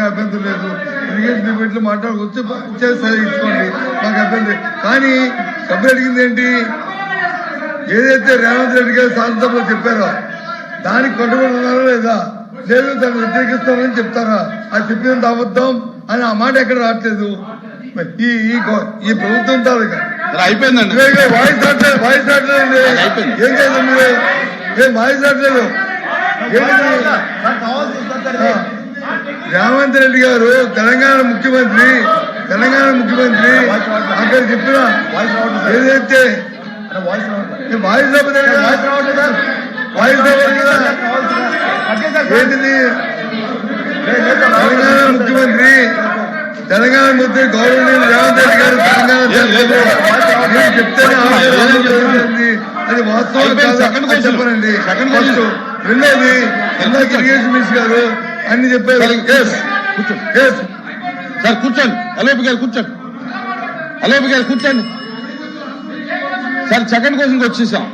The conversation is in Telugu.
అభ్యంతరం లేదు. ఇరిగేషన్ డిబేట్లు మాట్లాడుకొచ్చి ఇచ్చుకోండి, మాకు అభ్యంతరం. కానీ సభ్యులు అడిగింది ఏంటి? ఏదైతే రేవంత్ రెడ్డి గారు శాసనసభలో చెప్పారో దానికి కట్టుబడి ఉన్నారో లేదా, లేదు తను వ్యతిరేకిస్తామని చెప్తారా? అది చెప్పినంత అబద్ధం అని ఆ మాట ఎక్కడ రావట్లేదు. ఈ ప్రభుత్వం తాలూకా అయిపోయిందండి. వాయిస్ రావట్లేదండి. ఏం చేద్దాం మీరు? ఏం వాయిస్ రావట్లేదు. రేవంత్ రెడ్డి గారు తెలంగాణ ముఖ్యమంత్రి అక్కడ చెప్పిన ఏదైతే వాయిస్ ఏంటిది? తెలంగాణ ముఖ్యమంత్రి గౌరవనీయులు రేవంత్ రెడ్డి గారు తెలంగాణ చెప్తేనే అది వాస్తవం చెప్పనండి. రెండోది ఇందాక ఇరిగేషన్ మినిస్టర్ గారు అన్ని చెప్పారు. సార్ కూర్చోండి, అలోపి గారు కూర్చోండి సార్. సెకండ్ క్వశ్చన్కి వచ్చేసాం.